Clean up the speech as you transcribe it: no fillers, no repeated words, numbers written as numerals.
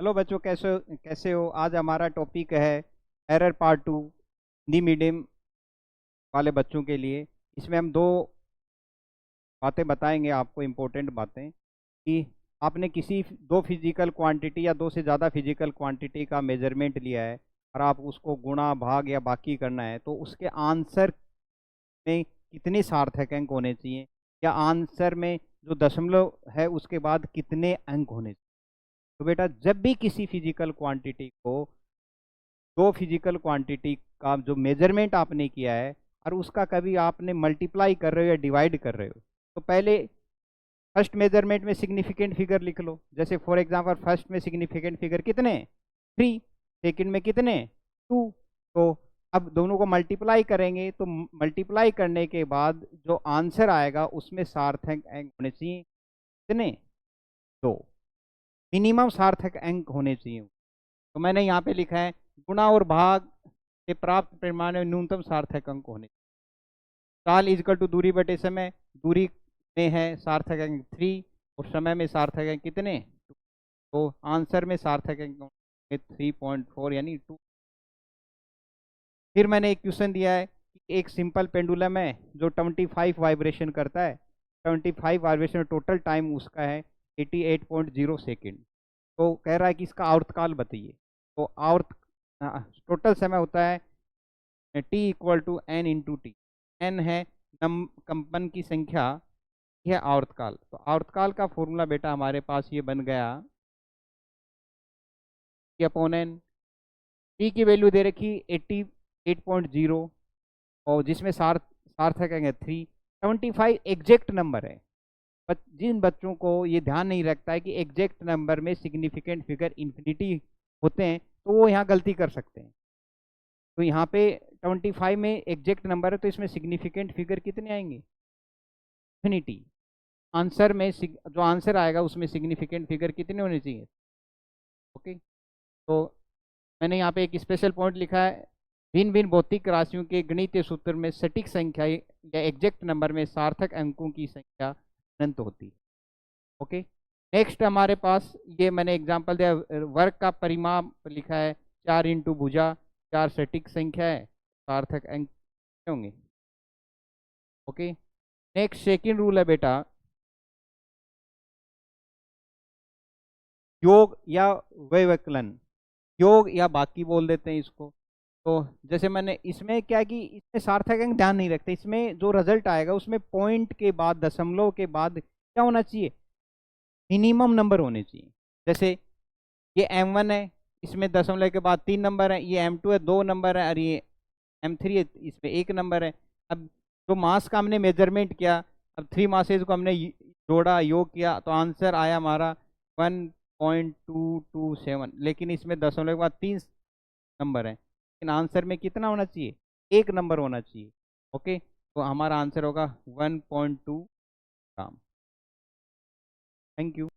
Hello बच्चों, कैसे कैसे हो? आज हमारा टॉपिक है एरर पार्ट 2, हिंदी मीडियम वाले बच्चों के लिए। इसमें हम दो बातें बताएंगे आपको, इम्पोर्टेंट बातें, कि आपने किसी दो फिजिकल क्वांटिटी या दो से ज़्यादा फिजिकल क्वांटिटी का मेजरमेंट लिया है और आप उसको गुणा भाग या बाकी करना है, तो उसके आंसर में कितने सार्थक अंक होने चाहिए, या आंसर में जो दशमलव है उसके बाद कितने अंक होने चाहिए। तो बेटा, जब भी किसी फिजिकल क्वांटिटी को, दो फिजिकल क्वांटिटी का जो मेजरमेंट आपने किया है और उसका कभी आपने मल्टीप्लाई कर रहे हो या डिवाइड कर रहे हो, तो पहले फर्स्ट मेजरमेंट में सिग्निफिकेंट फिगर लिख लो। जैसे फॉर एग्जांपल फर्स्ट में सिग्निफिकेंट फिगर कितने, 3। सेकंड में कितने, 2। तो अब दोनों को मल्टीप्लाई करेंगे, तो मल्टीप्लाई करने के बाद जो आंसर आएगा उसमें सार्थक अंक होने चाहिए कितने, 2। मिनिमम सार्थक अंक होने चाहिए। तो मैंने यहाँ पे लिखा है गुणा और भाग से प्राप्त परिमाण में न्यूनतम सार्थक अंक होने। काल इजकल टू दूरी बटे समय, दूरी में है सार्थक अंक 3 और समय में सार्थक अंक कितने, 2। तो आंसर में सार्थक अंक 3.4 यानी 2। फिर मैंने एक क्वेश्चन दिया है कि एक सिंपल पेंडुलम है जो 25 वाइब्रेशन करता है। 25 वाइब्रेशन, टोटल टाइम उसका है 88.0 सेकेंड। तो कह रहा है कि इसका आवर्तकाल बताइए। तो टोटल समय होता है T equal to N into T. N है कंपन की संख्या, यह आवर्तकाल। तो आवर्तकाल का फॉर्मूला बेटा हमारे पास ये बन गया, टी अपॉन एन। टी की वैल्यू दे रखी 88.0 और जिसमें सार्थक है 3। 75 एग्जैक्ट नंबर है। जिन बच्चों को ये ध्यान नहीं रखता है कि एग्जैक्ट नंबर में सिग्निफिकेंट फिगर इन्फिनिटी होते हैं, तो वो यहाँ गलती कर सकते हैं। तो यहाँ पे 25 में एग्जैक्ट नंबर है, तो इसमें सिग्निफिकेंट फिगर कितने आएंगे, इन्फिनिटी। आंसर में जो आंसर आएगा उसमें सिग्निफिकेंट फिगर कितने होने चाहिए। ओके, तो मैंने यहाँ पे एक स्पेशल पॉइंट लिखा है, भिन्न भिन्न भौतिक राशियों के गणितीय सूत्र में सटीक संख्या या एग्जैक्ट नंबर में सार्थक अंकों की संख्या अनंत होती है। ओके, नेक्स्ट हमारे पास ये मैंने एग्जांपल दिया, वर्ग का परिमाप लिखा है 4 इंटू भुजा, 4 सटीक संख्या है, सार्थक अंक होंगे। ओके, नेक्स्ट सेकंड रूल है बेटा, योग या व्यवकलन, योग या बाकी बोल देते हैं इसको। तो जैसे मैंने इसमें क्या कि इसमें सार्थक अंक ध्यान नहीं रखते, इसमें जो रिजल्ट आएगा उसमें पॉइंट के बाद, दशमलव के बाद क्या होना चाहिए, मिनिमम नंबर होने चाहिए। जैसे ये M1 है, इसमें दशमलव के बाद 3 नंबर है, ये M2 है 2 नंबर है, और ये M3 है, इसमें 1 नंबर है। अब जो मास का हमने मेजरमेंट किया, अब 3 मासेज को हमने जोड़ा, योग किया, तो आंसर आया हमारा 1.227। लेकिन इसमें दशमलव के बाद 3 नंबर है, लेकिन आंसर में कितना होना चाहिए, 1 नंबर होना चाहिए। ओके, तो हमारा आंसर होगा 1.2 ग्राम। Thank you.